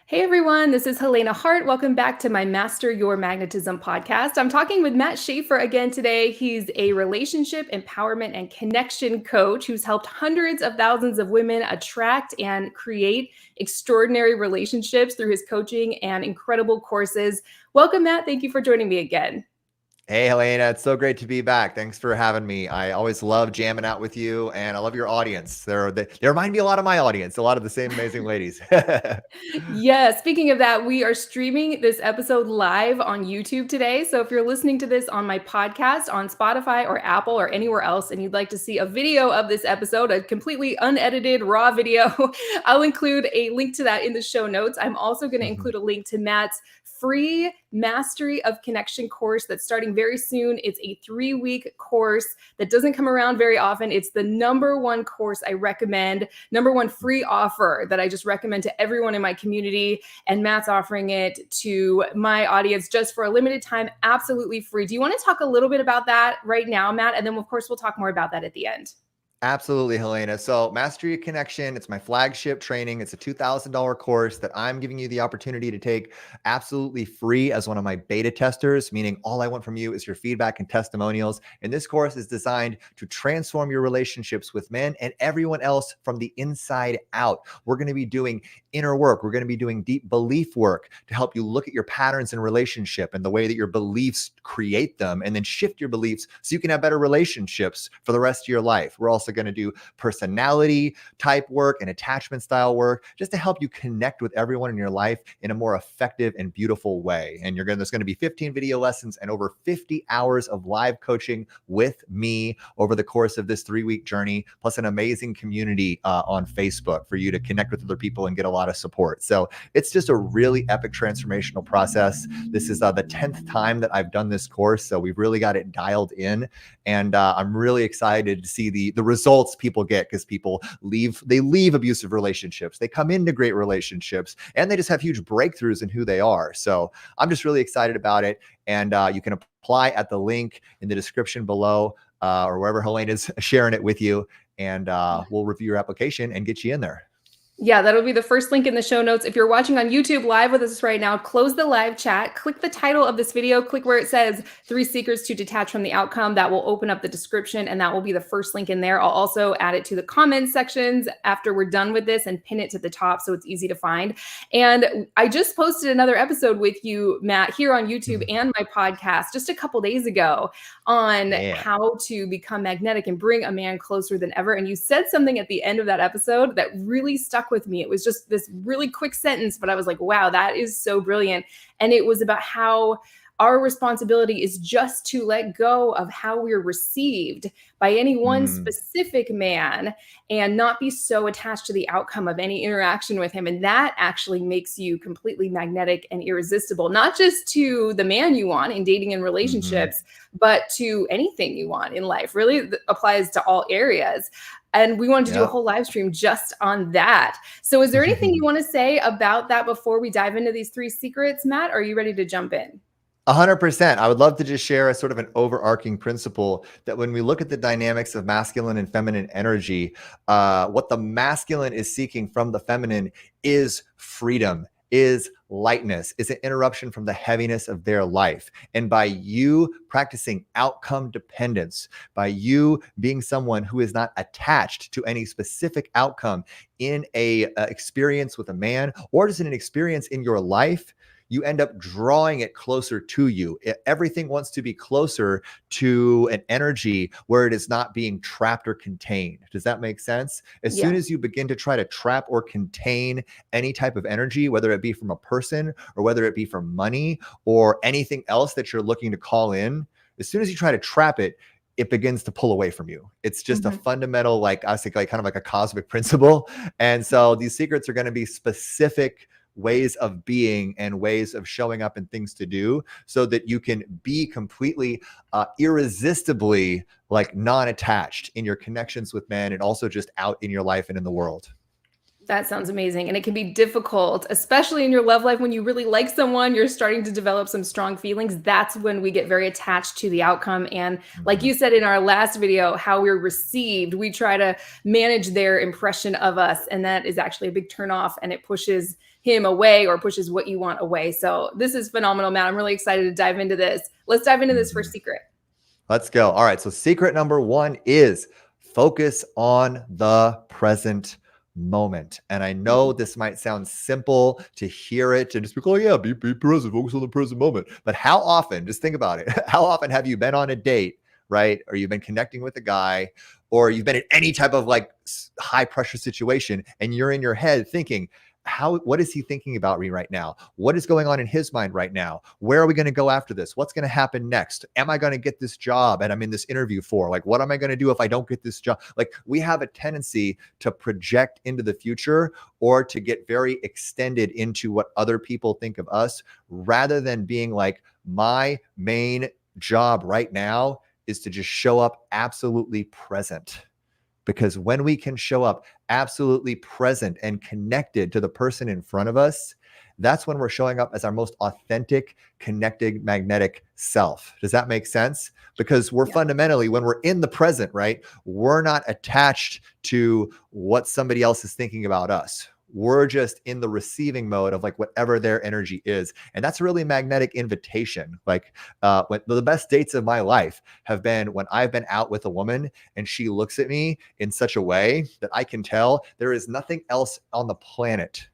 Hey everyone, this is Helena Hart. Welcome back to my Master Your Magnetism podcast. I'm talking with Matt Shaffer again today. He's a relationship, empowerment, and connection coach who's helped hundreds of thousands of women attract and create extraordinary relationships through his coaching and incredible courses. Welcome, Matt. Thank you for joining me again. Hey, Helena, it's so great to be back. Thanks for having me. I always love jamming out with you, and I love your audience. They remind me a lot of my audience, a lot of the same amazing ladies. Yeah, speaking of that, we are streaming this episode live on YouTube today. So if you're listening to this on my podcast on Spotify or Apple or anywhere else, and you'd like to see a video of this episode, a completely unedited raw video, I'll include a link to that in the show notes. I'm also going to include a link to Matt's free Mastery of Connection course that's starting very soon. It's a 3-week course that doesn't come around very often. It's the number one course I recommend, number one free offer that I just recommend to everyone in my community. And Matt's offering it to my audience just for a limited time, absolutely free. Do you want to talk a little bit about that right now, Matt? And then, of course, we'll talk more about that at the end. Absolutely, Helena. So Mastery of Connection, it's my flagship training. It's a $2,000 course that I'm giving you the opportunity to take absolutely free as one of my beta testers, meaning all I want from you is your feedback and testimonials. And this course is designed to transform your relationships with men and everyone else from the inside out. We're going to be doing inner work. We're going to be doing deep belief work to help you look at your patterns in relationship and the way that your beliefs create them, and then shift your beliefs so you can have better relationships for the rest of your life. We're also going to do personality type work and attachment style work just to help you connect with everyone in your life in a more effective and beautiful way. And there's going to be 15 video lessons and over 50 hours of live coaching with me over the course of this 3-week journey, plus an amazing community on Facebook for you to connect with other people and get a lot of support. So it's just a really epic transformational process. This is the 10th time that I've done this course, so we've really got it dialed in, and I'm really excited to see the results people get, because people leave abusive relationships, they come into great relationships, and they just have huge breakthroughs in who they are. So I'm just really excited about it, and you can apply at the link in the description below, or wherever Helena's sharing it with you, and we'll review your application and get you in there. Yeah, that'll be the first link in the show notes. If you're watching on YouTube live with us right now, close the live chat, click the title of this video, click where it says 3 Secrets to Detach from the Outcome. That will open up the description, and that will be the first link in there. I'll also add it to the comments sections after we're done with this and pin it to the top so it's easy to find. And I just posted another episode with you, Matt, here on YouTube and my podcast just a couple days ago on how to become magnetic and bring a man closer than ever. And you said something at the end of that episode that really stuck with me. It was just this really quick sentence, but I was like, wow, that is so brilliant. And it was about how our responsibility is just to let go of how we're received by any one specific man and not be so attached to the outcome of any interaction with him. And that actually makes you completely magnetic and irresistible, not just to the man you want in dating and relationships, but to anything you want in life. Really applies to all areas. And we wanted to do a whole live stream just on that. So is there anything you want to say about that before we dive into these 3 secrets, Matt? Or are you ready to jump in? 100%. I would love to just share a sort of an overarching principle that when we look at the dynamics of masculine and feminine energy, what the masculine is seeking from the feminine is freedom, is lightness, is an interruption from the heaviness of their life. And by you practicing outcome dependence, by you being someone who is not attached to any specific outcome in a experience with a man, or just in an experience in your life, you end up drawing it closer to you. Everything wants to be closer to an energy where it is not being trapped or contained. Does that make sense? As soon as you begin to try to trap or contain any type of energy, whether it be from a person or whether it be from money or anything else that you're looking to call in, as soon as you try to trap it, it begins to pull away from you. It's just a fundamental, like I think, like kind of like a cosmic principle. And so these secrets are going to be specific ways of being and ways of showing up and things to do so that you can be completely irresistibly like non-attached in your connections with men and also just out in your life and in the world. That sounds amazing. And it can be difficult, especially in your love life when you really like someone, you're starting to develop some strong feelings. That's when we get very attached to the outcome. And like you said in our last video, how we're received, we try to manage their impression of us. And that is actually a big turnoff, and it pushes him away or pushes what you want away. So this is phenomenal, Matt. I'm really excited to dive into this. Let's dive into this first secret. Let's go. All right. So secret number 1 is focus on the present moment. And I know this might sound simple to hear it and just be, oh yeah, be present, focus on the present moment. But how often, just think about it. How often have you been on a date, right? Or you've been connecting with a guy, or you've been in any type of like high pressure situation, and you're in your head thinking, what is he thinking about me right now? What is going on in his mind right now? Where are we going to go after this? What's going to happen next? Am I going to get this job and I'm in this interview for? Like, what am I going to do if I don't get this job? Like, we have a tendency to project into the future or to get very extended into what other people think of us, rather than being like, my main job right now is to just show up absolutely present. Because when we can show up absolutely present and connected to the person in front of us, that's when we're showing up as our most authentic, connected, magnetic self. Does that make sense? Because we're fundamentally, when we're in the present, right, we're not attached to what somebody else is thinking about us. We're just in the receiving mode of like whatever their energy is. And that's a really magnetic invitation. Like when the best dates of my life have been when I've been out with a woman and she looks at me in such a way that I can tell there is nothing else on the planet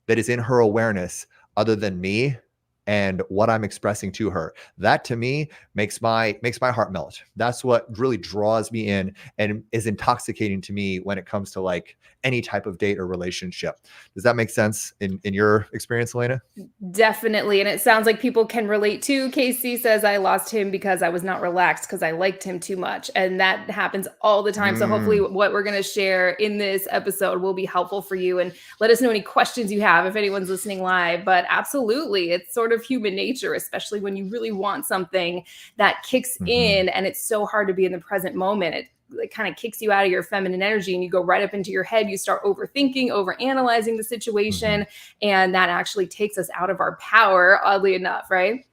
that is in her awareness other than me and what I'm expressing to her. That to me makes my heart melt. That's what really draws me in and is intoxicating to me when it comes to like any type of date or relationship. Does that make sense in your experience, Helena? Definitely. And it sounds like people can relate too. Casey says, I lost him because I was not relaxed because I liked him too much. And that happens all the time. So hopefully what we're going to share in this episode will be helpful for you. And let us know any questions you have if anyone's listening live. But absolutely, it's sort of human nature, especially when you really want something that kicks in, and it's so hard to be in the present moment. It kind of kicks you out of your feminine energy and you go right up into your head. You start overthinking, overanalyzing the situation. And that actually takes us out of our power, oddly enough, right?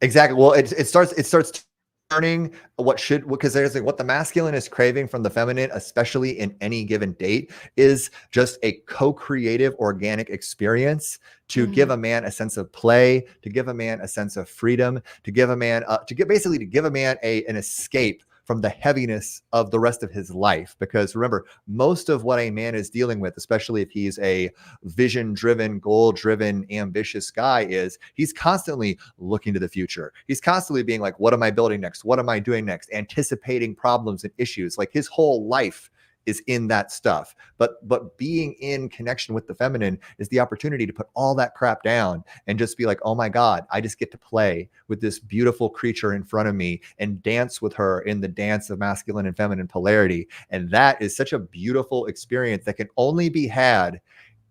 Exactly. Well, it starts turning because there's like what the masculine is craving from the feminine, especially in any given date, is just a co-creative organic experience to give a man a sense of play, to give a man a sense of freedom, to give a man an escape from the heaviness of the rest of his life. Because remember, most of what a man is dealing with, especially if he's a vision-driven, goal-driven, ambitious guy, is he's constantly looking to the future. He's constantly being like, what am I building next? What am I doing next? Anticipating problems and issues. Like his whole life is in that stuff. But being in connection with the feminine is the opportunity to put all that crap down and just be like, oh my God, I just get to play with this beautiful creature in front of me and dance with her in the dance of masculine and feminine polarity. And that is such a beautiful experience that can only be had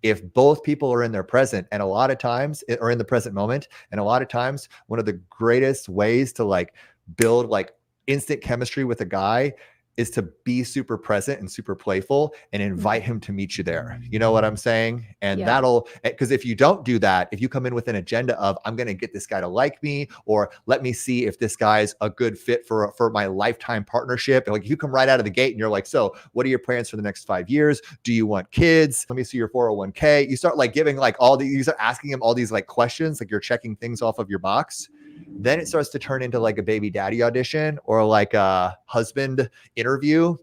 if both people are in their present, and a lot of times or in the present moment. And a lot of times one of the greatest ways to like build like instant chemistry with a guy is to be super present and super playful and invite him to meet you there. You know what I'm saying? And because if you don't do that, if you come in with an agenda of, I'm going to get this guy to like me, or let me see if this guy's a good fit for my lifetime partnership. And like, if you come right out of the gate and you're like, so what are your plans for the next 5 years? Do you want kids? Let me see your 401k. You start like giving like you start asking him all these like questions, like you're checking things off of your box. Then it starts to turn into like a baby daddy audition or like a husband interview.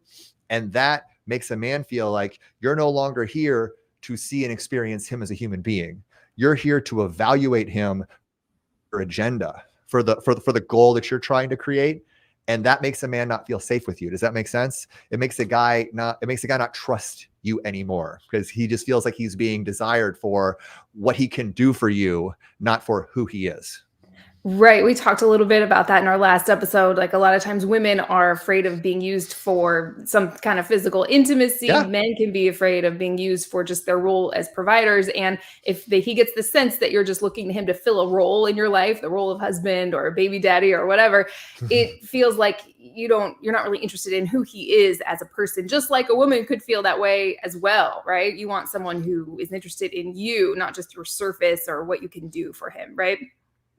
And that makes a man feel like you're no longer here to see and experience him as a human being. You're here to evaluate him for agenda, for the goal that you're trying to create. And that makes a man not feel safe with you. Does that make sense? It makes a guy not trust you anymore, because he just feels like he's being desired for what he can do for you, not for who he is. Right. We talked a little bit about that in our last episode. Like a lot of times women are afraid of being used for some kind of physical intimacy. Yeah. Men can be afraid of being used for just their role as providers. And if he gets the sense that you're just looking to him to fill a role in your life, the role of husband or baby daddy or whatever, it feels like you're not really interested in who he is as a person, just like a woman could feel that way as well, right? You want someone who is interested in you, not just your surface or what you can do for him, right?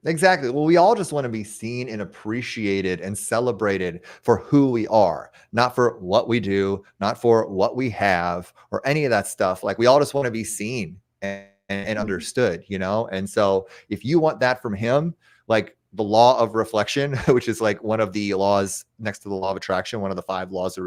Exactly. Well, we all just want to be seen and appreciated and celebrated for who we are, not for what we do, not for what we have or any of that stuff. Like we all just want to be seen and and understood, you know? And so if you want that from him, like the law of reflection, which is like one of the laws next to the law of attraction, one of the 5 laws of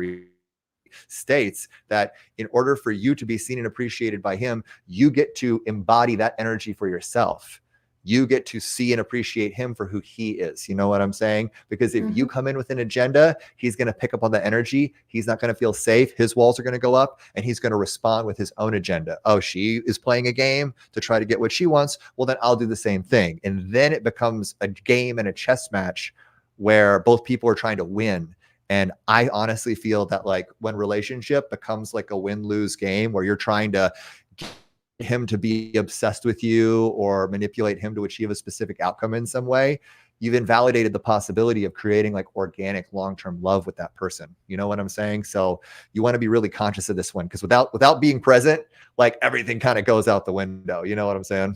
states that in order for you to be seen and appreciated by him, you get to embody that energy for yourself. You get to see and appreciate him for who he is. You know what I'm saying? Because if you come in with an agenda, he's going to pick up on the energy. He's not going to feel safe. His walls are going to go up and he's going to respond with his own agenda. Oh, she is playing a game to try to get what she wants. Well, then I'll do the same thing. And then it becomes a game and a chess match where both people are trying to win. And I honestly feel that like when relationship becomes like a win-lose game where you're trying to get him to be obsessed with you or manipulate him to achieve a specific outcome in some way, you've invalidated the possibility of creating like organic long-term love with that person. You know what I'm saying? So you want to be really conscious of this one, because without being present, like everything kind of goes out the window. You know what I'm saying?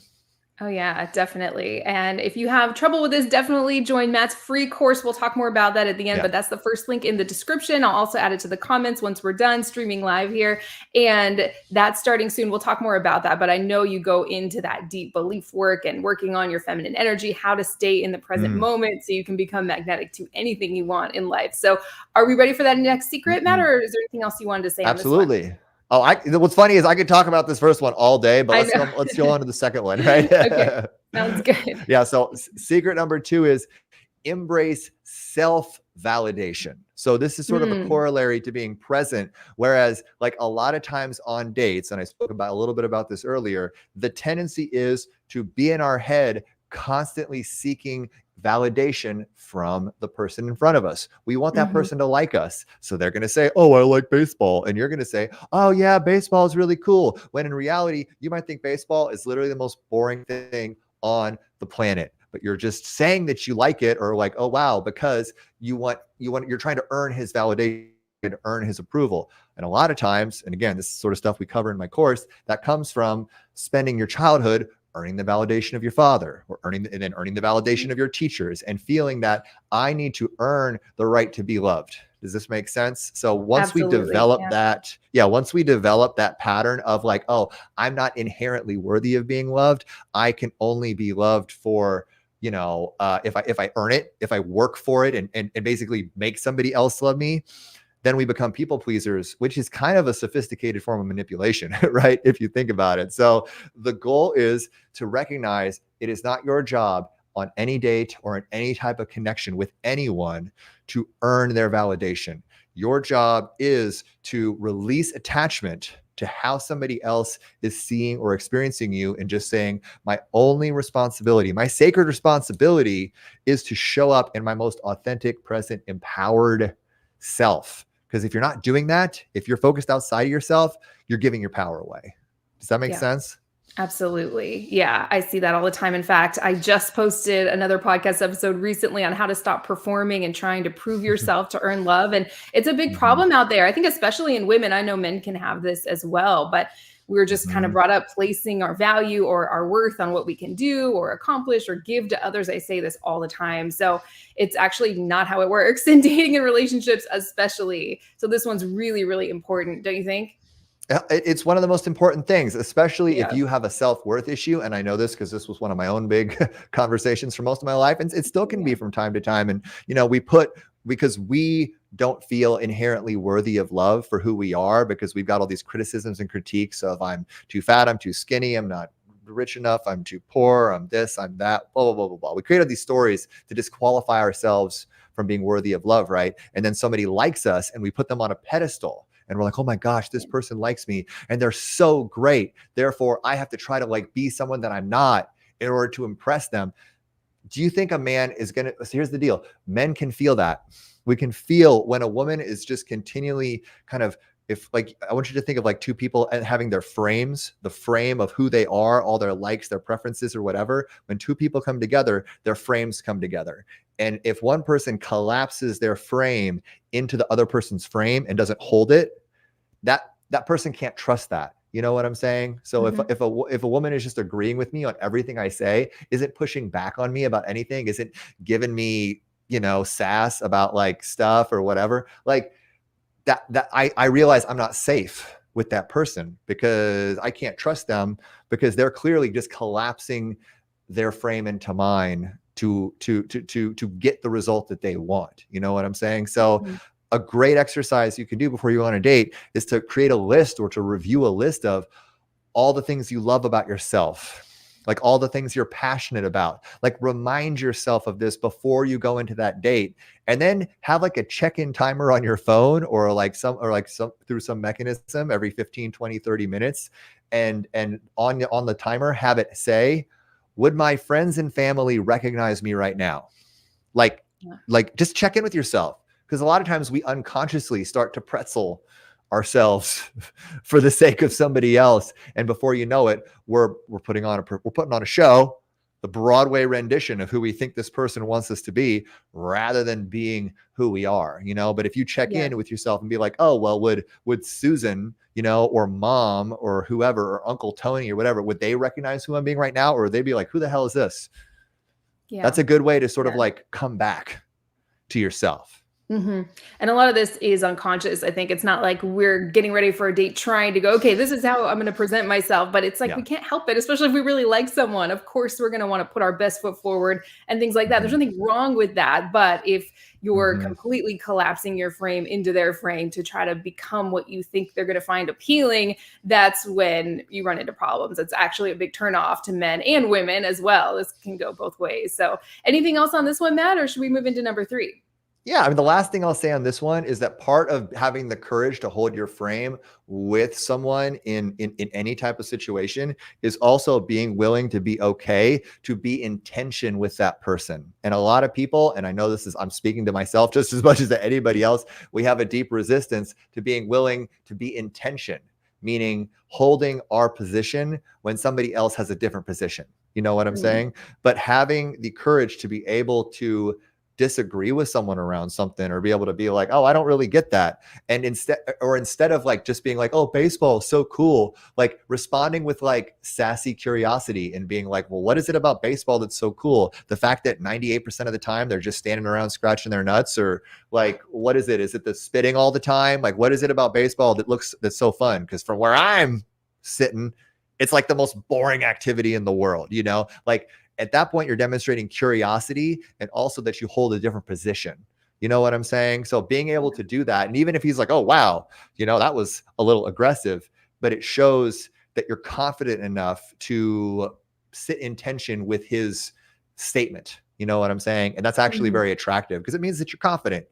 Oh, yeah, definitely. And if you have trouble with this, definitely join Matt's free course. We'll talk more about that at the end, Yeah. but that's the first link in the description. I'll also add it to the comments once we're done streaming live here. And that's starting soon. We'll talk more about that. But I know you go into that deep belief work and working on your feminine energy, how to stay in the present moment so you can become magnetic to anything you want in life. So are we ready for that next secret, Matt, or is there anything else you wanted to say on this one? Absolutely. Oh, what's funny is I could talk about this first one all day, but let's go on to the second one, right? Okay, sounds good. Yeah. So secret number 2 is embrace self-validation. So this is sort of a corollary to being present. Whereas like a lot of times on dates, and I spoke about a little bit about this earlier, the tendency is to be in our head constantly seeking validation from the person in front of us. We want that person to like us. So they're going to say, oh, I like baseball. And you're going to say, oh yeah, baseball is really cool. When in reality, you might think baseball is literally the most boring thing on the planet, but you're just saying that you like it, or like, oh wow, because you're trying to earn his validation, to earn his approval. And a lot of times, and again, this is sort of stuff we cover in my course, that comes from spending your childhood earning the validation of your father, or earning the validation of your teachers, and feeling that I need to earn the right to be loved. Does this make sense? So once we develop once we develop that pattern of like, oh, I'm not inherently worthy of being loved. I can only be loved for, you know, if I earn it, if I work for it and basically make somebody else love me, then we become people pleasers, which is kind of a sophisticated form of manipulation, right? If you think about it. So the goal is to recognize it is not your job on any date or in any type of connection with anyone to earn their validation. Your job is to release attachment to how somebody else is seeing or experiencing you, and just saying, my only responsibility, my sacred responsibility is to show up in my most authentic, present, empowered self. Because if you're not doing that, if you're focused outside of yourself, you're giving your power away. Does that make sense? Absolutely. Yeah, I see that all the time. In fact, I just posted another podcast episode recently on how to stop performing and trying to prove yourself to earn love. And it's a big problem out there. I think especially in women, I know men can have this as well, but we're just kind of brought up placing our value or our worth on what we can do or accomplish or give to others. I say this all the time. So it's actually not how it works in dating and relationships, especially. So this one's really, really important, don't you think? It's one of the most important things, especially if you have a self-worth issue. And I know this because this was one of my own big conversations for most of my life. And it still can be from time to time. And, you know, because we don't feel inherently worthy of love for who we are, because we've got all these criticisms and critiques of I'm too fat, I'm too skinny, I'm not rich enough, I'm too poor, I'm this, I'm that, blah, blah, blah, blah, blah. We created these stories to disqualify ourselves from being worthy of love, right? And then somebody likes us and we put them on a pedestal. And we're like, oh my gosh, this person likes me and they're so great. Therefore, I have to try to like be someone that I'm not in order to impress them. Do you think a man is going to, here's the deal. Men can feel that. We can feel when a woman is just continually kind of, if like, I want you to think of like two people and having their frames, the frame of who they are, all their likes, their preferences or whatever. When two people come together, their frames come together. And if one person collapses their frame into the other person's frame and doesn't hold it, that person can't trust that. You know what I'm saying? So if a woman is just agreeing with me on everything I say, isn't pushing back on me about anything, isn't giving me, you know, sass about like stuff or whatever, like that I realize I'm not safe with that person because I can't trust them because they're clearly just collapsing their frame into mine to get the result that they want. You know what I'm saying? So a great exercise you can do before you go on a date is to create a list or to review a list of all the things you love about yourself, like all the things you're passionate about. Like remind yourself of this before you go into that date, and then have like a check-in timer on your phone or some through some mechanism every 15, 20, 30 minutes. And on the timer, have it say, would my friends and family recognize me right now? Like just check in with yourself. Because a lot of times we unconsciously start to pretzel ourselves for the sake of somebody else, and before you know it, we're putting on a show, the Broadway rendition of who we think this person wants us to be, rather than being who we are, you know. But if you check in with yourself and be like, oh well, would Susan, you know, or mom or whoever, or Uncle Tony or whatever, would they recognize who I'm being right now, or would they be like, who the hell is this? That's a good way to sort of like come back to yourself. And a lot of this is unconscious. I think it's not like we're getting ready for a date trying to go, okay, this is how I'm going to present myself. But it's like we can't help it, especially if we really like someone. Of course, we're going to want to put our best foot forward and things like that. There's nothing wrong with that. But if you're completely collapsing your frame into their frame to try to become what you think they're going to find appealing, that's when you run into problems. It's actually a big turnoff to men and women as well. This can go both ways. So anything else on this one, Matt, or should we move into number 3? Yeah, I mean, the last thing I'll say on this one is that part of having the courage to hold your frame with someone in any type of situation is also being willing to be okay to be in tension with that person. And a lot of people, and I know I'm speaking to myself just as much as to anybody else, we have a deep resistance to being willing to be in tension, meaning holding our position when somebody else has a different position. You know what I'm saying? But having the courage to be able to disagree with someone around something, or be able to be like, oh, I don't really get that. And instead of like just being like, oh, baseball is so cool, like responding with like sassy curiosity and being like, well, what is it about baseball that's so cool? The fact that 98% of the time they're just standing around scratching their nuts, or like, what is it? Is it the spitting all the time? Like, what is it about baseball that's so fun? Because from where I'm sitting, it's like the most boring activity in the world, you know? Like, at that point, you're demonstrating curiosity and also that you hold a different position. You know what I'm saying? So being able to do that, and even if he's like, oh, wow, you know, that was a little aggressive, but it shows that you're confident enough to sit in tension with his statement. You know what I'm saying? And that's actually very attractive, because it means that you're confident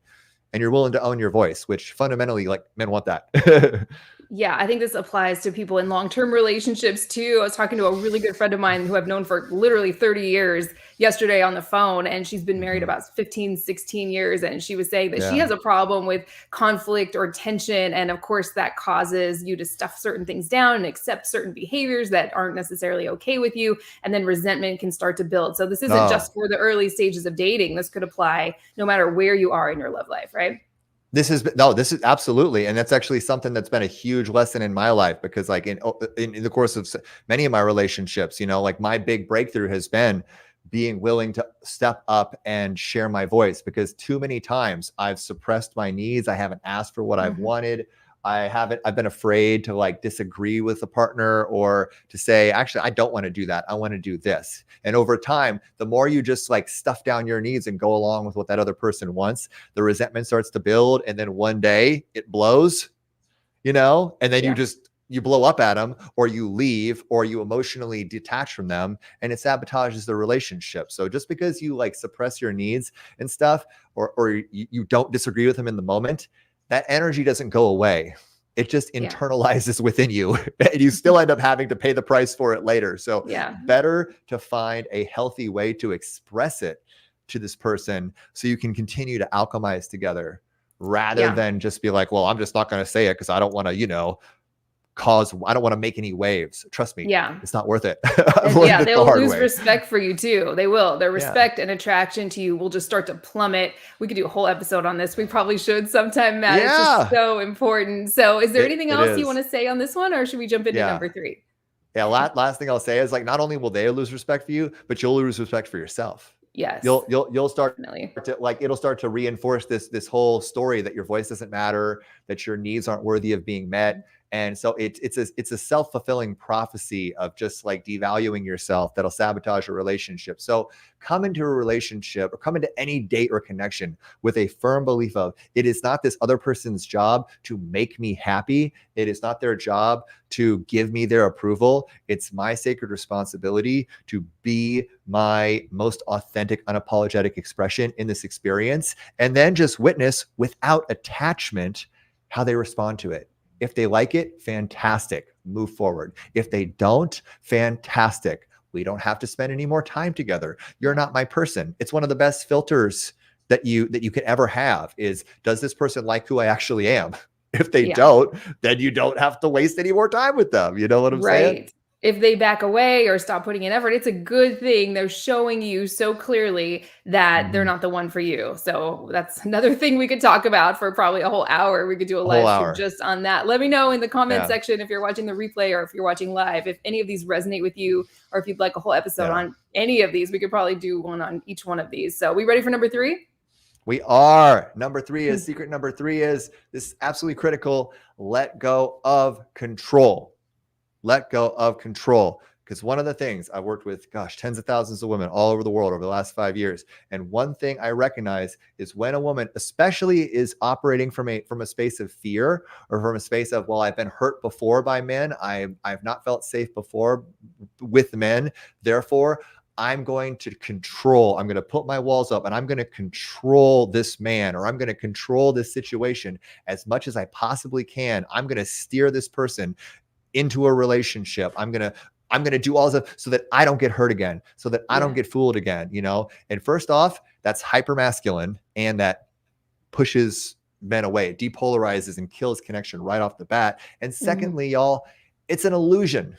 and you're willing to own your voice, which fundamentally, like, men want that. Yeah, I think this applies to people in long-term relationships too. I was talking to a really good friend of mine who I've known for literally 30 years yesterday on the phone, and she's been married about 15, 16 years. And she was saying that she has a problem with conflict or tension. And of course, that causes you to stuff certain things down and accept certain behaviors that aren't necessarily okay with you. And then resentment can start to build. So this isn't just for the early stages of dating. This could apply no matter where you are in your love life, right? This is absolutely. And that's actually something that's been a huge lesson in my life, because like in the course of many of my relationships, you know, like my big breakthrough has been being willing to step up and share my voice, because too many times I've suppressed my needs. I haven't asked for what I've wanted. I've been afraid to like disagree with a partner, or to say, actually, I don't want to do that. I want to do this. And over time, the more you just like stuff down your needs and go along with what that other person wants, the resentment starts to build. And then one day it blows, you know, and then you blow up at them, or you leave, or you emotionally detach from them, and it sabotages the relationship. So just because you like suppress your needs and stuff, or you don't disagree with them in the moment, that energy doesn't go away. It just internalizes within you, and you still end up having to pay the price for it later. So better to find a healthy way to express it to this person, so you can continue to alchemize together, rather than just be like, well, I'm just not going to say it because I don't want to, you know, I don't want to make any waves. Trust me. It's not worth it. They'll lose respect for you too. They will. Their respect and attraction to you will just start to plummet. We could do a whole episode on this. We probably should sometime, Matt. It's just so important. So is there anything else you want to say on this one, or should we jump into number 3? Yeah. Last thing I'll say is, like, not only will they lose respect for you, but you'll lose respect for yourself. Yes. You'll start to, like, it'll start to reinforce this whole story that your voice doesn't matter, that your needs aren't worthy of being met. And so it's a self-fulfilling prophecy of just like devaluing yourself that'll sabotage a relationship. So come into a relationship or come into any date or connection with a firm belief of it is not this other person's job to make me happy. It is not their job to give me their approval. It's my sacred responsibility to be my most authentic, unapologetic expression in this experience, and then just witness without attachment how they respond to it. If they like it, fantastic, move forward. If they don't, fantastic. We don't have to spend any more time together. You're not my person. It's one of the best filters that you can ever have is, does this person like who I actually am? If they don't, then you don't have to waste any more time with them. You know what I'm saying? Right. If they back away or stop putting in effort, it's a good thing. They're showing you so clearly that they're not the one for you. So that's another thing we could talk about for probably a whole hour. We could do a live stream just on that. Let me know in the comment section if you're watching the replay or if you're watching live, if any of these resonate with you, or if you'd like a whole episode on any of these. We could probably do one on each one of these. So we ready for number 3? We are. Number 3 is secret. Number 3 is, this is absolutely critical. Let go of control. Let go of control. Because one of the things I worked with, tens of thousands of women all over the world over the last 5 years. And one thing I recognize is when a woman especially is operating from a space of fear, or from a space of, well, I've been hurt before by men. I've not felt safe before with men. Therefore, I'm going to control, I'm going to put my walls up and I'm going to control this man, or I'm going to control this situation as much as I possibly can. I'm going to steer this person into a relationship. I'm going to do all this so that I don't get hurt again, so that I don't get fooled again, you know? And first off, that's hyper masculine, and that pushes men away. It depolarizes and kills connection right off the bat. And secondly, y'all, it's an illusion.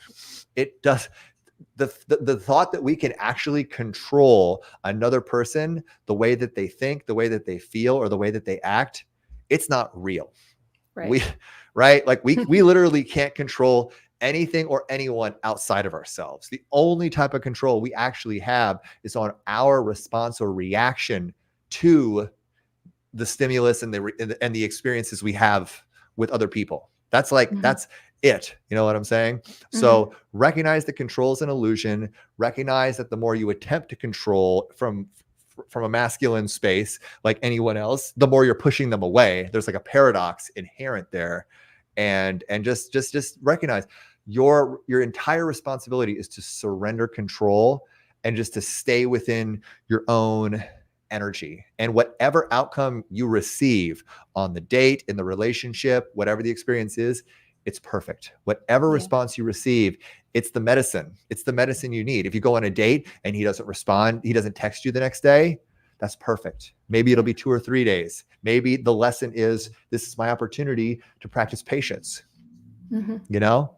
It does. The thought that we can actually control another person, the way that they think, the way that they feel, or the way that they act, it's not real. Right? Like we literally can't control anything or anyone outside of ourselves. The only type of control we actually have is on our response or reaction to the stimulus and the experiences we have with other people. That's like, that's it. You know what I'm saying? So recognize that control is an illusion. Recognize that the more you attempt to control from a masculine space, like anyone else, the more you're pushing them away. There's like a paradox inherent there. And just recognize your entire responsibility is to surrender control and just to stay within your own energy. And whatever outcome you receive on the date, in the relationship, whatever the experience is, it's perfect. Whatever response you receive, it's the medicine. It's the medicine you need. If you go on a date and he doesn't respond, he doesn't text you the next day, that's perfect. Maybe it'll be 2 or 3 days. Maybe the lesson is, this is my opportunity to practice patience, you know?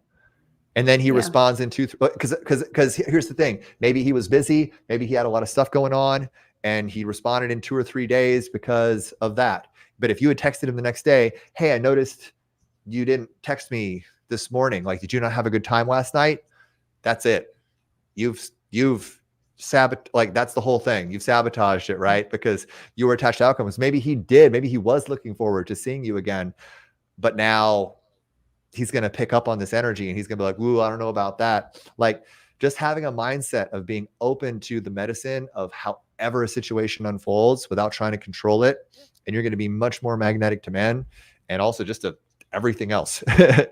And then he responds in 2, because here's the thing. Maybe he was busy. Maybe he had a lot of stuff going on and he responded in 2 or 3 days because of that. But if you had texted him the next day, hey, I noticed you didn't text me this morning. Like, did you not have a good time last night? That's it. You've like, that's the whole thing. You've sabotaged it, right? Because you were attached to outcomes. Maybe he did. Maybe he was looking forward to seeing you again, but now he's going to pick up on this energy and he's going to be like, ooh, I don't know about that. Like, just having a mindset of being open to the medicine of however a situation unfolds without trying to control it. And you're going to be much more magnetic to men, and also just to everything else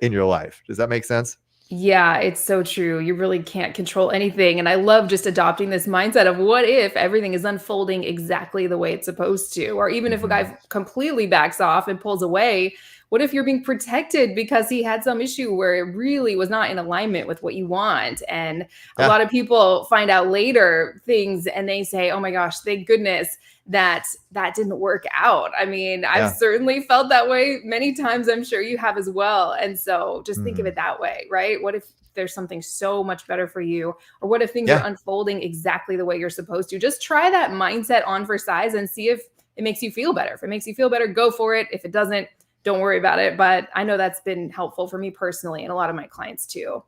in your life. Does that make sense? Yeah, it's so true. You really can't control anything. And I love just adopting this mindset of, what if everything is unfolding exactly the way it's supposed to? Or even if a guy completely backs off and pulls away, what if you're being protected because he had some issue where it really was not in alignment with what you want? And a lot of people find out later things and they say, oh my gosh, thank goodness that didn't work out. I mean, I've certainly felt that way many times. I'm sure you have as well. And so just think of it that way, right? What if there's something so much better for you? Or what if things are unfolding exactly the way you're supposed to? Just try that mindset on for size and see if it makes you feel better. If it makes you feel better, go for it. If it doesn't, don't worry about it. But I know that's been helpful for me personally and a lot of my clients too.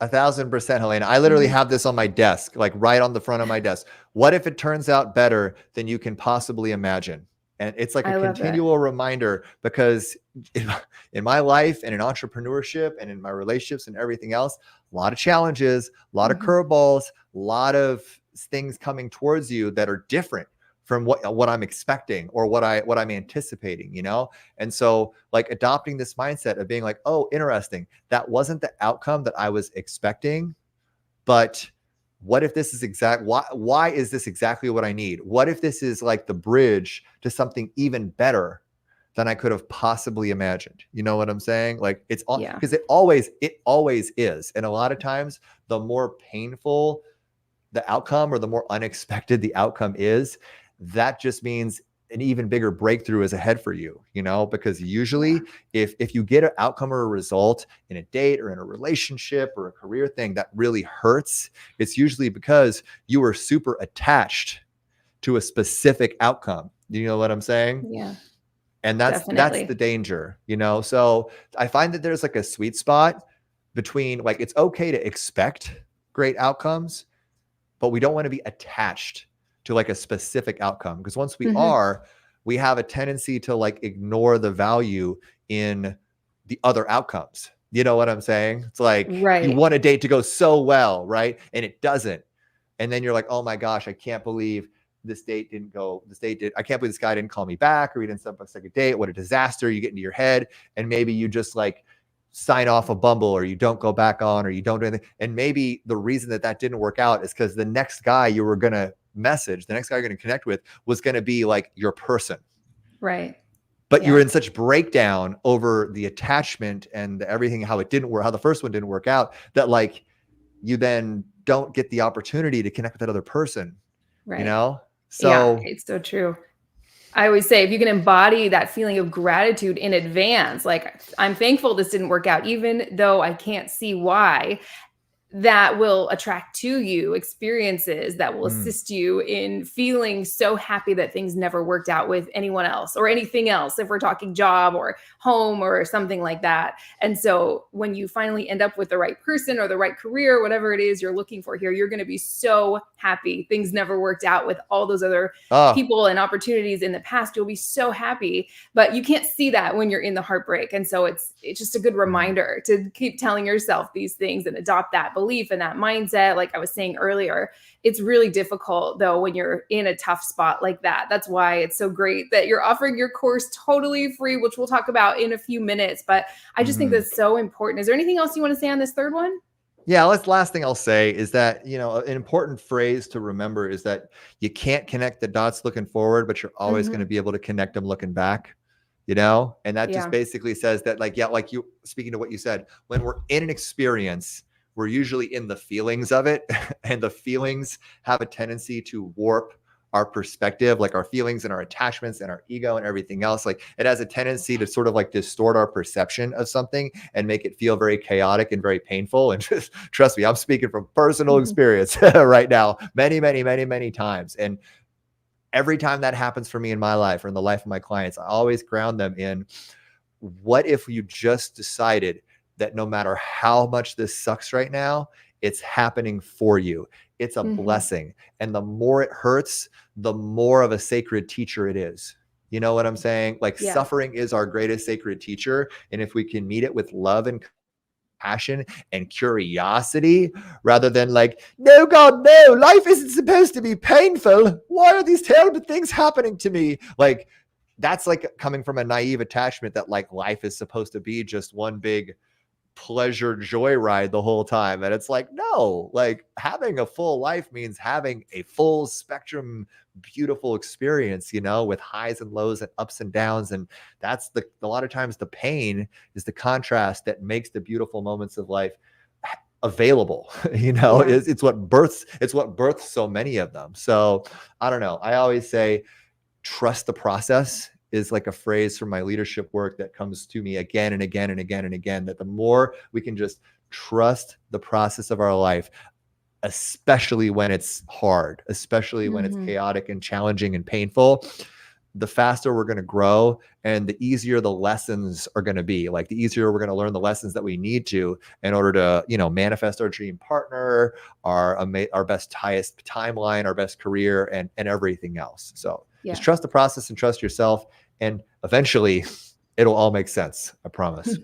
1,000%, Helena. I literally have this on my desk, like right on the front of my desk. What if it turns out better than you can possibly imagine? And it's like a I love that. continual reminder, because in my life and in entrepreneurship and in my relationships and everything else, a lot of challenges, a lot of curveballs, a lot of things coming towards you that are different from what I'm expecting or what I'm anticipating, you know? And so like adopting this mindset of being like, oh, interesting, that wasn't the outcome that I was expecting, but what if this is why is this exactly what I need? What if this is like the bridge to something even better than I could have possibly imagined? You know what I'm saying? Like it's all, Yeah. because it always is. And a lot of times the more painful the outcome or the more unexpected the outcome is, that just means an even bigger breakthrough is ahead for you, you know, because usually if you get an outcome or a result in a date or in a relationship or a career thing that really hurts, it's usually because you were super attached to a specific outcome. You know what I'm saying? Yeah. And that's Definitely. the danger, you know? So I find that there's like a sweet spot between like, it's okay to expect great outcomes, but we don't want to be attached to like a specific outcome, because once we are, we have a tendency to like ignore the value in the other outcomes. You know what I'm saying? It's like you Right. want a date to go so well, right? And it doesn't. And then you're like, oh my gosh, I can't believe this date didn't go. I can't believe this guy didn't call me back, or he didn't set up a second date. What a disaster. You get into your head, and maybe you just like sign off a Bumble, or you don't go back on, or you don't do anything. And maybe the reason that didn't work out is because the next guy you were going to message, the next guy you're going to connect with was going to be like your person. Right. But you Yeah. were in such breakdown over the attachment and everything, how it didn't work, how the first one didn't work out, that like you then don't get the opportunity to connect with that other person, you Right. know? Yeah. So It's so true. I always say, if you can embody that feeling of gratitude in advance, like I'm thankful this didn't work out, even though I can't see why, that will attract to you experiences that will assist you in feeling so happy that things never worked out with anyone else or anything else, if we're talking job or home or something like that. And so when you finally end up with the right person or the right career, whatever it is you're looking for here, you're going to be so happy things never worked out with all those other people and opportunities in the past. You'll be so happy, but you can't see that when you're in the heartbreak. And so it's just a good reminder to keep telling yourself these things and adopt that belief and that mindset. Like I was saying earlier, it's really difficult though when you're in a tough spot like that. That's why it's so great that you're offering your course totally free, which we'll talk about in a few minutes. But I just think that's so important. Is there anything else you want to say on this third one? yeah, last thing I'll say is that, you know, an important phrase to remember is that you can't connect the dots looking forward, but you're always going to be able to connect them looking back, you know? And that just basically says that, like, yeah, like you speaking to what you said, when we're in an experience, we're usually in the feelings of it, and the feelings have a tendency to warp our perspective, like our feelings and our attachments and our ego and everything else. Like it has a tendency to sort of like distort our perception of something and make it feel very chaotic and very painful. And just trust me, I'm speaking from personal experience right now, many times. And every time that happens for me in my life or in the life of my clients, I always ground them in, what if you just decided that no matter how much this sucks right now, it's happening for you. It's a blessing. And the more it hurts, the more of a sacred teacher it is. You know what I'm saying? Like suffering is our greatest sacred teacher. And if we can meet it with love and passion and curiosity, rather than like, no, God, no, life isn't supposed to be painful. Why are these terrible things happening to me? Like, that's like coming from a naive attachment that like life is supposed to be just one big pleasure joyride the whole time. And it's like, no, like having a full life means having a full spectrum, beautiful experience, you know, with highs and lows and ups and downs. And that's a lot of times the pain is the contrast that makes the beautiful moments of life available. You know, it's what births so many of them. So I don't know, I always say trust the process is like a phrase from my leadership work that comes to me again and again and again and again, that the more we can just trust the process of our life, especially when it's hard, especially when it's chaotic and challenging and painful, the faster we're going to grow and the easier the lessons are going to be. Like the easier we're going to learn the lessons that we need to in order to, you know, manifest our dream partner, our best, highest timeline, our best career, and everything else. So just trust the process and trust yourself, and eventually it'll all make sense. I promise.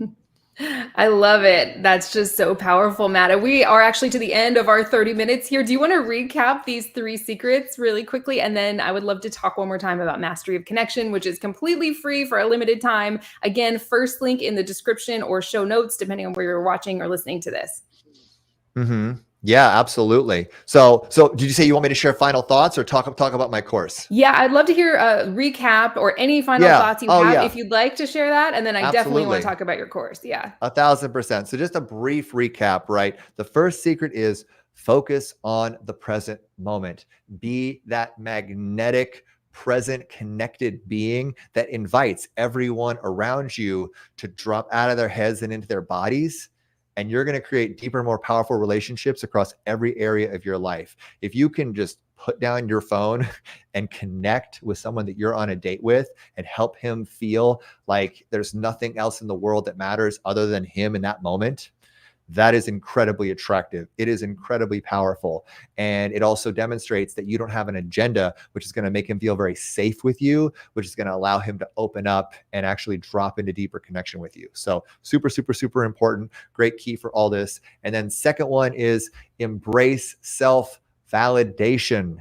I love it. That's just so powerful, Matt. We are actually to the end of our 30 minutes here. Do you want to recap these 3 secrets really quickly? And then I would love to talk one more time about Mastery of Connection, which is completely free for a limited time. Again, first link in the description or show notes, depending on where you're watching or listening to this. Yeah, absolutely. So did you say you want me to share final thoughts or talk about my course? Yeah, I'd love to hear a recap or any final thoughts you have if you'd like to share that. And then I definitely want to talk about your course. Yeah. 1000%. So just a brief recap, right? The first secret is focus on the present moment. Be that magnetic, present, connected being that invites everyone around you to drop out of their heads and into their bodies. And you're going to create deeper, more powerful relationships across every area of your life. If you can just put down your phone and connect with someone that you're on a date with and help him feel like there's nothing else in the world that matters other than him in that moment, that is incredibly attractive. It is incredibly powerful. And it also demonstrates that you don't have an agenda, which is going to make him feel very safe with you, which is going to allow him to open up and actually drop into deeper connection with you. So super, super, super important. Great key for all this. And then second one is embrace self-validation.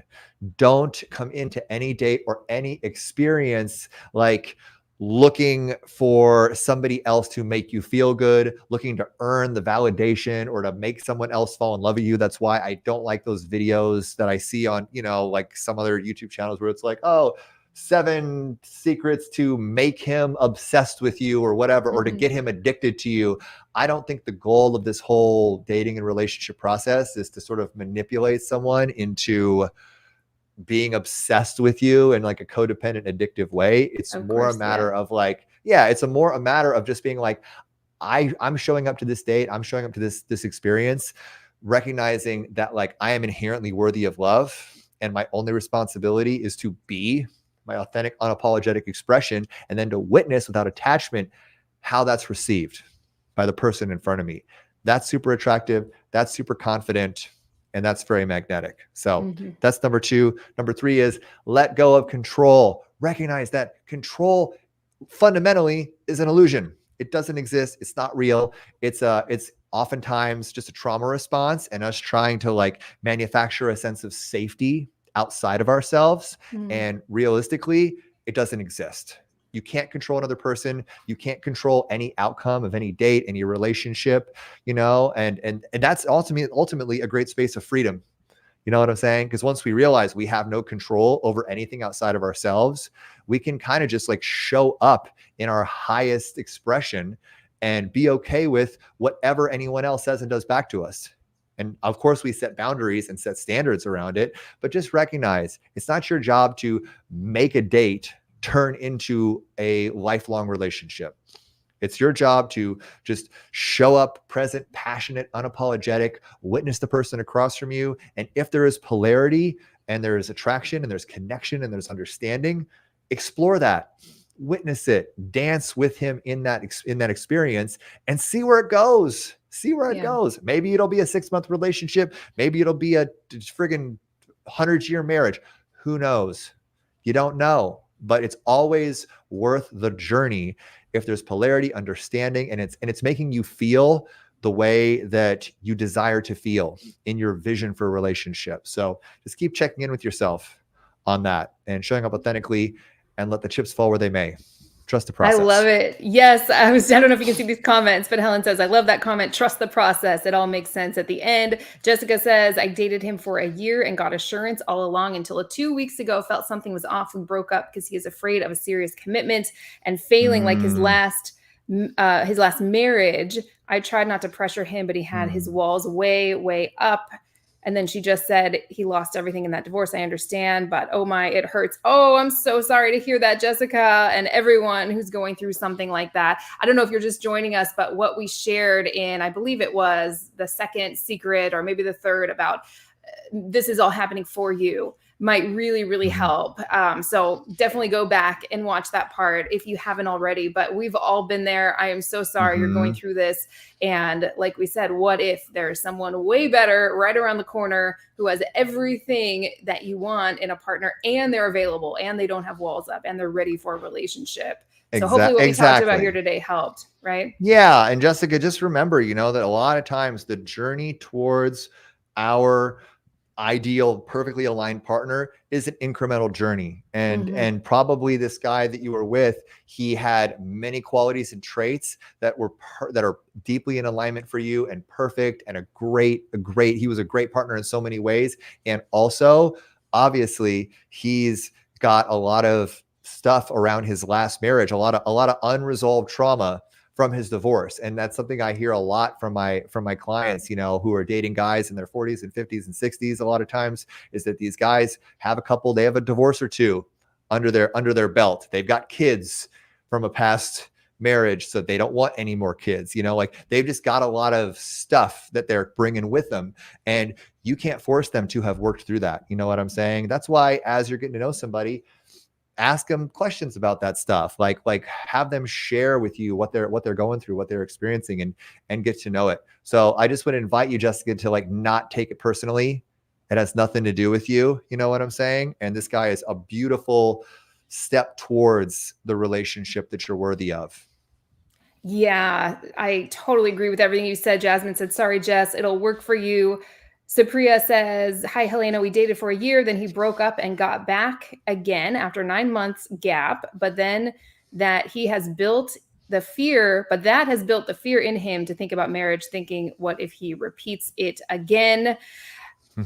Don't come into any date or any experience like looking for somebody else to make you feel good, looking to earn the validation or to make someone else fall in love with you. That's why I don't like those videos that I see on, you know, like some other YouTube channels where it's like, oh, 7 secrets to make him obsessed with you or whatever, or to get him addicted to you. I don't think the goal of this whole dating and relationship process is to sort of manipulate someone into being obsessed with you in like a codependent, addictive way. It's more a matter of like, it's a matter of just being like, I'm showing up to this date. I'm showing up to this experience, recognizing that like I am inherently worthy of love. And my only responsibility is to be my authentic, unapologetic expression, and then to witness without attachment how that's received by the person in front of me. That's super attractive. That's super confident. And that's very magnetic. So that's number 2. Number 3 is let go of control. Recognize that control fundamentally is an illusion. It doesn't exist. It's not real. It's oftentimes just a trauma response and us trying to like manufacture a sense of safety outside of ourselves. And realistically, it doesn't exist. You can't control another person. You can't control any outcome of any date, any relationship, you know, and that's ultimately a great space of freedom. You know what I'm saying? Because once we realize we have no control over anything outside of ourselves, we can kind of just like show up in our highest expression and be okay with whatever anyone else says and does back to us. And of course, we set boundaries and set standards around it, but just recognize it's not your job to make a date turn into a lifelong relationship. It's your job to just show up present, passionate, unapologetic, witness the person across from you. And if there is polarity and there is attraction and there's connection and there's understanding, explore that, witness it, dance with him in that experience and see where it goes. See where it goes. Maybe it'll be a 6-month relationship. Maybe it'll be a friggin' 100-year marriage. Who knows? You don't know. But it's always worth the journey if there's polarity, understanding, and it's making you feel the way that you desire to feel in your vision for a relationship. So just keep checking in with yourself on that and showing up authentically and let the chips fall where they may. Trust the process. I love it. Yes. I don't know if you can see these comments, but Helen says, I love that comment. Trust the process. It all makes sense at the end. Jessica says, I dated him for a year and got assurance all along until 2 weeks ago, felt something was off and broke up because he is afraid of a serious commitment and failing like his last marriage. I tried not to pressure him, but he had his walls way, way up. And then she just said he lost everything in that divorce. I understand, but oh my, it hurts. Oh, I'm so sorry to hear that, Jessica, and everyone who's going through something like that. I don't know if you're just joining us, but what we shared in, I believe it was the second secret or maybe the third about this is all happening for you. might really, really Mhm. help. So definitely go back and watch that part if you haven't already. But we've all been there. I am so sorry you're going Mhm. through this. And like we said, what if there's someone way better right around the corner who has everything that you want in a partner, and they're available, and they don't have walls up, and they're ready for a relationship? So hopefully what we talked about here Exactly. today helped, right? Yeah, and Jessica, just remember, that a lot of times the journey towards our ideal perfectly aligned partner is an incremental journey, and Mm-hmm. and probably this guy that you were with, he had many qualities and traits that that are deeply in alignment for you and perfect, and he was a great partner in so many ways. And also, obviously, he's got a lot of stuff around his last marriage, a lot of unresolved trauma from his divorce. And that's something I hear a lot from my clients, who are dating guys in their 40s and 50s and 60s. A lot of times is that these guys they have a divorce or two under their belt. They've got kids from a past marriage, so they don't want any more kids. Like, they've just got a lot of stuff that they're bringing with them, and you can't force them to have worked through that. You know what I'm saying? That's why, as you're getting to know somebody, ask them questions about that stuff, like have them share with you what they're going through, what they're experiencing, and get to know it. So I just would invite you, Jessica, to like not take it personally. It has nothing to do with you. You know what I'm saying? And this guy is a beautiful step towards the relationship that you're worthy of. Yeah, I totally agree with everything you said. Jasmine said, sorry, Jess, it'll work for you. Supriya says, hi, Helena. We dated for a year. Then he broke up and got back again after 9 months gap. But then that he has built that has built the fear in him to think about marriage, thinking, what if he repeats it again?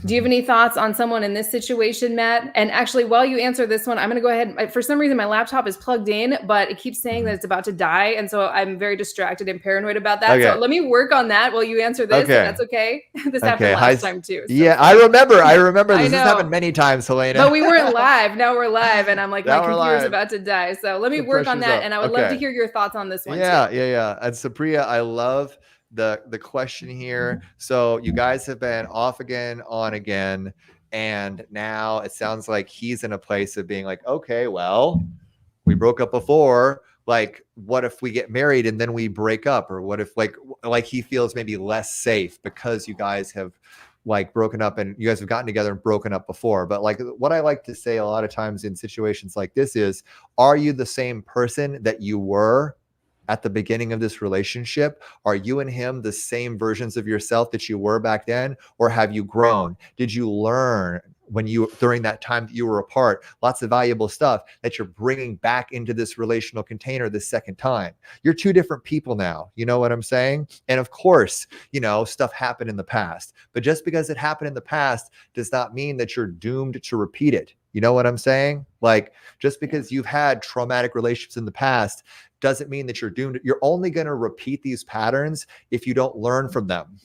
Do you have any thoughts on someone in this situation, Matt? And actually, while you answer this one, I'm going to go ahead. For some reason, my laptop is plugged in, but it keeps saying that it's about to die. And so I'm very distracted and paranoid about that. So Okay. let me work on that while you answer this, if Okay. that's okay. This happened Okay. last time too. So Yeah, I remember. I This has happened know. many times, Helena. But we weren't live. Now we're live. And I'm like, my Now we're computer's live. about to die. So let me The work on pressure's that. up. And I would love to Okay. hear your thoughts on this one too. Yeah. And Supriya, I love the question here. So you guys have been off again, on again, and now it sounds like he's in a place of being like, okay, well, we broke up before. Like, what if we get married and then we break up? Or what if like he feels maybe less safe because you guys have like broken up, and you guys have gotten together and broken up before. But like, what I like to say a lot of times in situations like this is, are you the same person that you were at the beginning of this relationship? Are you and him the same versions of yourself that you were back then? Or have you grown? Did you learn during that time that you were apart, lots of valuable stuff that you're bringing back into this relational container the second time? You're two different people now. You know what I'm saying? And of course, stuff happened in the past, but just because it happened in the past does not mean that you're doomed to repeat it. You know what I'm saying? Like, just because you've had traumatic relationships in the past doesn't mean that you're doomed. You're only going to repeat these patterns if you don't learn from them.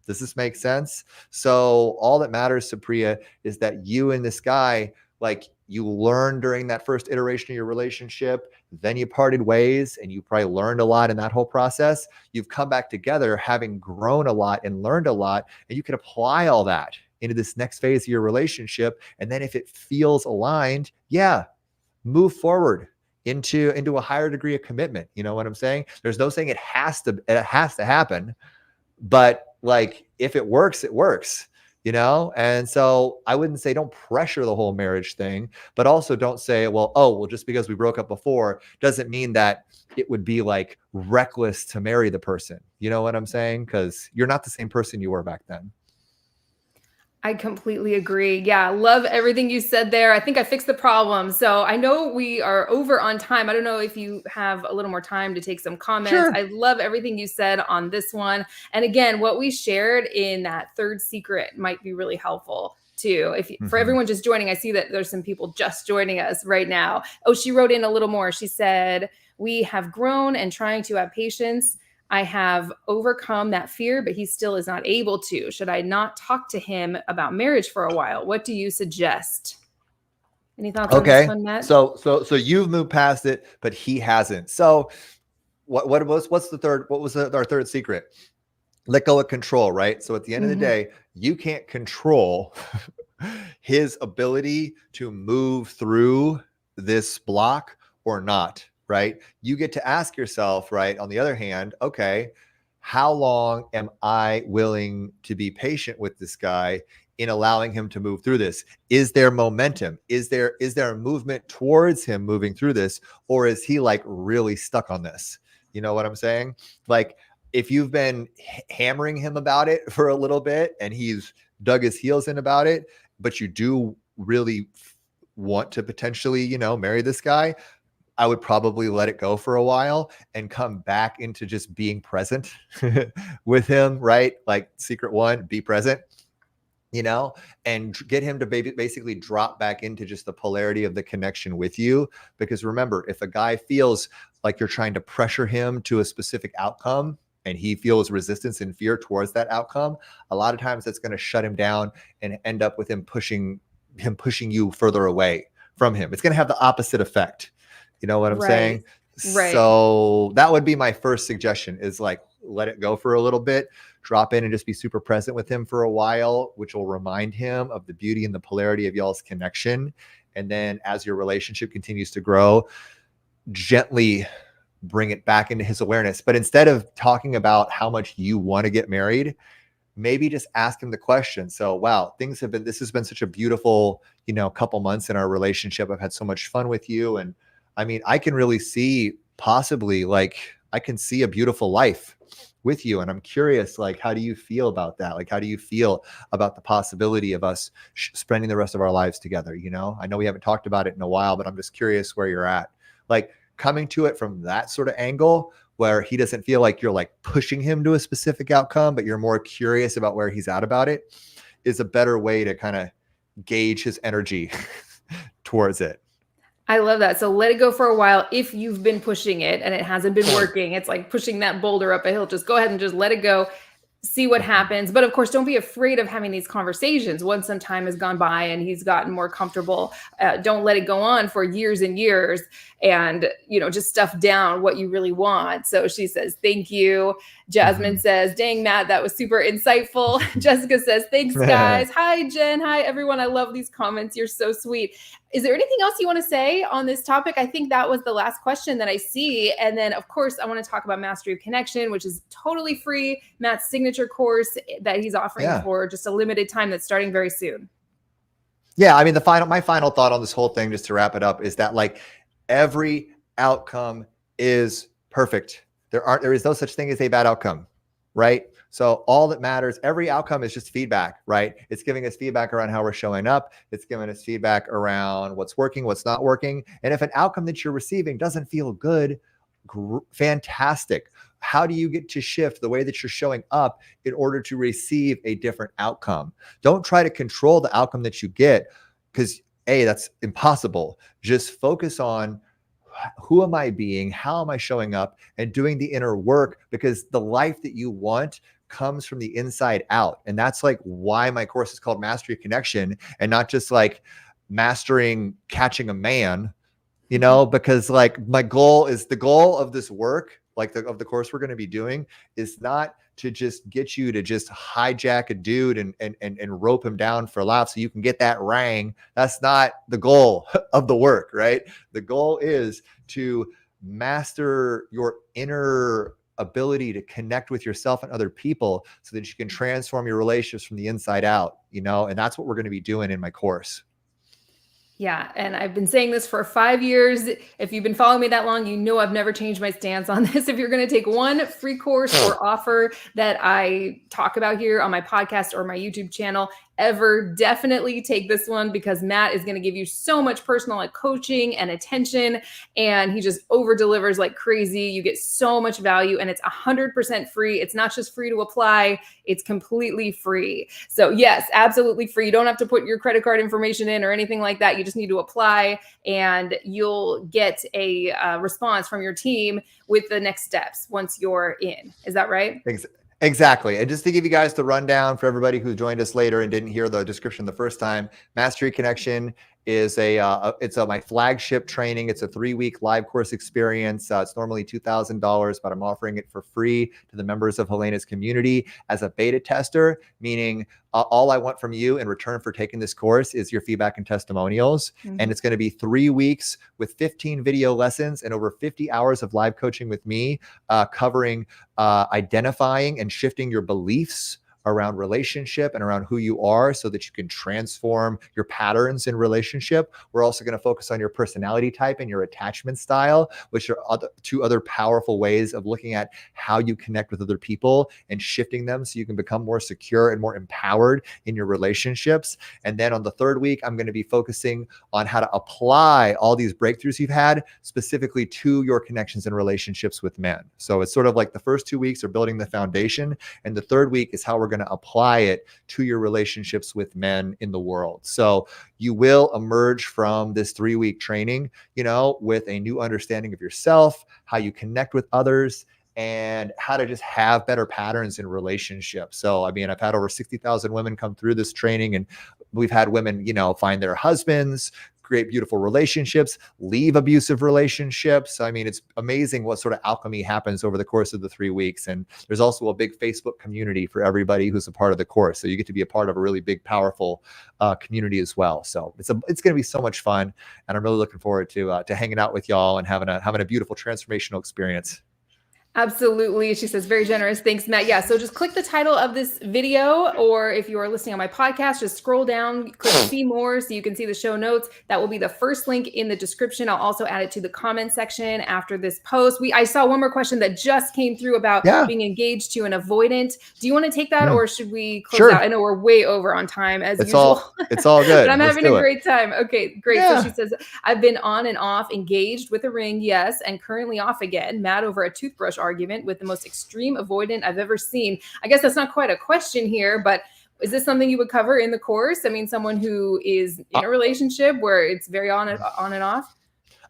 Does this make sense? So all that matters, Supriya, is that you and this guy, like, you learned during that first iteration of your relationship, then you parted ways, and you probably learned a lot in that whole process. You've come back together having grown a lot and learned a lot, and you can apply all that into this next phase of your relationship. And then if it feels aligned, yeah, move forward into a higher degree of commitment. You know what I'm saying? There's no saying it has to happen, but like, if it works, it works. And so I wouldn't say don't pressure the whole marriage thing, but also don't say, well, just because we broke up before doesn't mean that it would be like reckless to marry the person. You know what I'm saying? Because you're not the same person you were back then. I completely agree. Yeah, love everything you said there. I think I fixed the problem. So I know we are over on time. I don't know if you have a little more time to take some comments. Sure. I love everything you said on this one. And again, what we shared in that third secret might be really helpful too. For everyone just joining, I see that there's some people just joining us right now. Oh, she wrote in a little more. She said, we have grown and trying to have patience. I have overcome that fear, but he still is not able to. Should I not talk to him about marriage for a while? What do you suggest? Any thoughts on this one, Matt? So you've moved past it, but he hasn't. So what's the third? What was our third secret? Let go of control, right? So at the end of the day, you can't control his ability to move through this block or not, right? You get to ask yourself, right? On the other hand, okay, how long am I willing to be patient with this guy in allowing him to move through this? Is there momentum? Is there a movement towards him moving through this, or is he like really stuck on this? You know what I'm saying? Like, if you've been hammering him about it for a little bit and he's dug his heels in about it, but you do really want to potentially, you know, marry this guy, I would probably let it go for a while and come back into just being present with him, right? Like secret one, be present, you know, and get him to basically drop back into just the polarity of the connection with you. Because remember, if a guy feels like you're trying to pressure him to a specific outcome and he feels resistance and fear towards that outcome, a lot of times that's going to shut him down and end up with him pushing you further away from him. It's going to have the opposite effect. You know what I'm saying? Right. So that would be my first suggestion, is like, let it go for a little bit, drop in and just be super present with him for a while, which will remind him of the beauty and the polarity of y'all's connection. And then as your relationship continues to grow, gently bring it back into his awareness. But instead of talking about how much you want to get married, maybe just ask him the question. So, wow, this has been such a beautiful, you know, couple months in our relationship. I've had so much fun with you. And I mean, I can really see possibly, like, I can see a beautiful life with you. And I'm curious, like, how do you feel about that? Like, how do you feel about the possibility of us spending the rest of our lives together? You know, I know we haven't talked about it in a while, but I'm just curious where you're at. Like, coming to it from that sort of angle, where he doesn't feel like you're like pushing him to a specific outcome, but you're more curious about where he's at about it, is a better way to kind of gauge his energy towards it. I love that. So let it go for a while. If you've been pushing it and it hasn't been working, it's like pushing that boulder up a hill. Just go ahead and just let it go. See what happens. But of course, don't be afraid of having these conversations once some time has gone by and he's gotten more comfortable. Don't let it go on for years and years and, you know, just stuff down what you really want. So she says, thank you. Jasmine says, dang, Matt, that was super insightful. Jessica says, thanks, guys. Hi, Jen. Hi, everyone. I love these comments. You're so sweet. Is there anything else you want to say on this topic? I think that was the last question that I see. And then, of course, I want to talk about Mastery of Connection, which is totally free. Matt's signature course that he's offering for just a limited time that's starting very soon. Yeah, I mean, my final thought on this whole thing, just to wrap it up, is that like every outcome is perfect. There is no such thing as a bad outcome, right? So all that matters, every outcome is just feedback, right? It's giving us feedback around how we're showing up. It's giving us feedback around what's working, what's not working. And if an outcome that you're receiving doesn't feel good, fantastic. How do you get to shift the way that you're showing up in order to receive a different outcome? Don't try to control the outcome that you get, because that's impossible. Just focus on, who am I being? How am I showing up? And doing the inner work, because the life that you want comes from the inside out. And that's like why my course is called Mastery of Connection, and not just like mastering catching a man, you know, because like the goal of this work, like of the course we're going to be doing, is not to just get you to just hijack a dude and rope him down for laughs so you can get that rang. That's not the goal of the work, right? The goal is to master your inner ability to connect with yourself and other people so that you can transform your relationships from the inside out, you know, and that's what we're going to be doing in my course. Yeah. And I've been saying this for 5 years. If you've been following me that long, you know I've never changed my stance on this. If you're going to take one free course or offer that I talk about here on my podcast or my YouTube channel ever, definitely take this one, because Matt is going to give you so much personal coaching and attention, and he just over delivers like crazy. You get so much value, and it's 100% free. It's not just free to apply, it's completely free. So yes, absolutely free. You don't have to put your credit card information in or anything like that. You just need to apply, and you'll get a response from your team with the next steps once you're in. Is that right? Exactly. And just to give you guys the rundown for everybody who joined us later and didn't hear the description the first time, Mastery Connection is it's my flagship training. It's a 3-week live course experience. It's normally $2,000, but I'm offering it for free to the members of Helena's community as a beta tester, meaning all I want from you in return for taking this course is your feedback and testimonials. And it's going to be 3 weeks with 15 video lessons and over 50 hours of live coaching with me, covering identifying and shifting your beliefs around relationship and around who you are so that you can transform your patterns in relationship. We're also going to focus on your personality type and your attachment style, which are two other powerful ways of looking at how you connect with other people and shifting them so you can become more secure and more empowered in your relationships. And then on the 3rd week, I'm going to be focusing on how to apply all these breakthroughs you've had specifically to your connections and relationships with men. So it's sort of like the first 2 weeks are building the foundation, and the 3rd week is how we're going to apply it to your relationships with men in the world. So you will emerge from this 3-week training, with a new understanding of yourself, how you connect with others, and how to just have better patterns in relationships. So, I mean, I've had over 60,000 women come through this training, and we've had women, find their husbands, create beautiful relationships, leave abusive relationships. I mean, it's amazing what sort of alchemy happens over the course of the 3 weeks. And there's also a big Facebook community for everybody who's a part of the course. So you get to be a part of a really big, powerful community as well. So it's going to be so much fun. And I'm really looking forward to hanging out with y'all and having a beautiful transformational experience. Absolutely. She says, very generous. Thanks, Matt. Yeah. So just click the title of this video, or if you are listening on my podcast, just scroll down, click see more so you can see the show notes. That will be the first link in the description. I'll also add it to the comment section after this post. I saw one more question that just came through about being engaged to an avoidant. Do you want to take that or should we close out? I know we're way over on time as usual. It's all good. But I'm having a great time. Okay, great. Yeah. So she says, I've been on and off, engaged with a ring, yes, and currently off again, mad over a toothbrush argument with the most extreme avoidant I've ever seen. I guess that's not quite a question here, but is this something you would cover in the course? I mean, someone who is in a relationship where it's very on and off?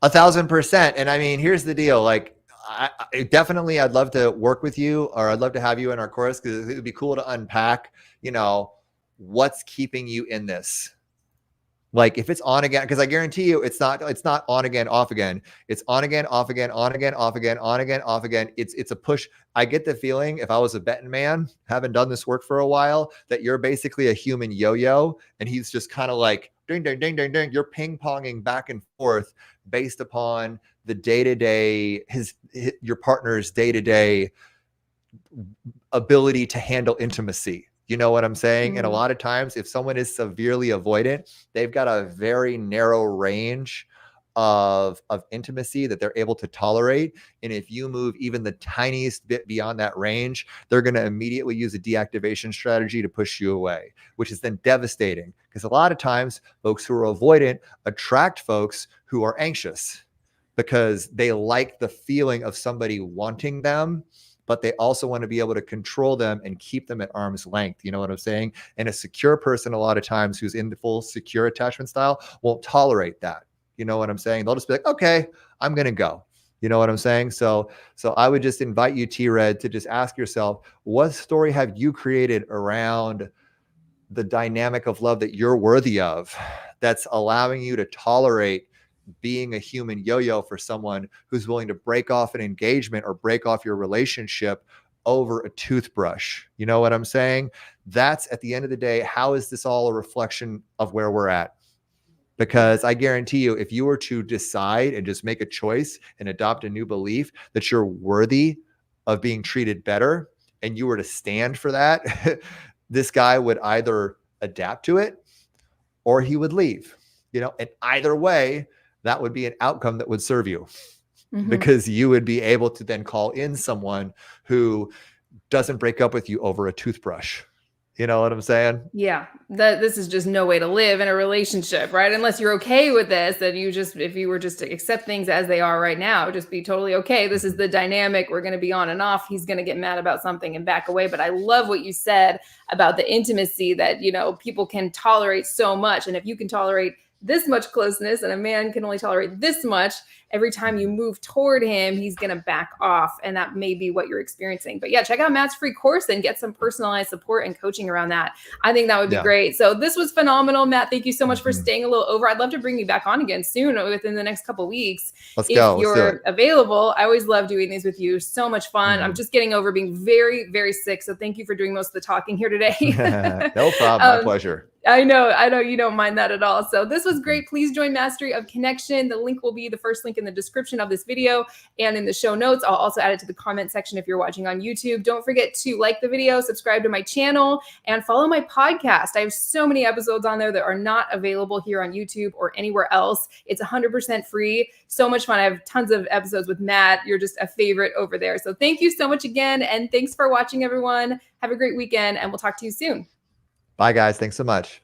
1,000%. And I mean, here's the deal. Like, I'd love to work with you, or I'd love to have you in our course, because it would be cool to unpack, what's keeping you in this. Like if it's on again, because I guarantee you it's not on again, off again. It's on again, off again, on again, off again, on again, off again. It's a push. I get the feeling, if I was a betting man, having done this work for a while, that you're basically a human yo-yo, and he's just kind of like ding, ding, ding, ding, ding. You're ping-ponging back and forth based upon the day-to-day, your partner's day-to-day ability to handle intimacy. You know what I'm saying? And a lot of times, if someone is severely avoidant, they've got a very narrow range of intimacy that they're able to tolerate. And if you move even the tiniest bit beyond that range, they're going to immediately use a deactivation strategy to push you away, which is then devastating, because a lot of times folks who are avoidant attract folks who are anxious because they like the feeling of somebody wanting them, but they also want to be able to control them and keep them at arm's length. You know what I'm saying? And a secure person, a lot of times, who's in the full secure attachment style, won't tolerate that. You know what I'm saying? They'll just be like, okay, I'm going to go. You know what I'm saying? So I would just invite you, T-Red, to just ask yourself, what story have you created around the dynamic of love that you're worthy of, that's allowing you to tolerate being a human yo-yo for someone who's willing to break off an engagement or break off your relationship over a toothbrush? You know what I'm saying? That's, at the end of the day, how is this all a reflection of where we're at? Because I guarantee you, if you were to decide and just make a choice and adopt a new belief that you're worthy of being treated better, and you were to stand for that, this guy would either adapt to it or he would leave. And either way, that would be an outcome that would serve you, because you would be able to then call in someone who doesn't break up with you over a toothbrush. You know what I'm saying? Yeah. This is just no way to live in a relationship, right? Unless you're okay with this, that if you were just to accept things as they are right now, just be totally okay. This is the dynamic. We're going to be on and off. He's going to get mad about something and back away. But I love what you said about the intimacy that, people can tolerate so much. And if you can tolerate this much closeness and a man can only tolerate this much, every time you move toward him, he's going to back off. And that may be what you're experiencing. But yeah, check out Matt's free course and get some personalized support and coaching around that. I think that would be great. So this was phenomenal, Matt. Thank you so much for staying a little over. I'd love to bring you back on again soon, within the next couple of weeks. Let's go. If you're available. I always love doing these with you. So much fun. I'm just getting over being very, very sick. So thank you for doing most of the talking here today. No problem. My pleasure. I know you don't mind that at all. So this was great. Please join Mastery of Connection. The link will be the first link in the description of this video and in the show notes. I'll also add it to the comment section if you're watching on YouTube. Don't forget to like the video, subscribe to my channel, and follow my podcast. I have so many episodes on there that are not available here on YouTube or anywhere else. It's 100% free. So much fun. I have tons of episodes with Matt. You're just a favorite over there. So thank you so much again. And thanks for watching, everyone. Have a great weekend, and we'll talk to you soon. Bye, guys. Thanks so much.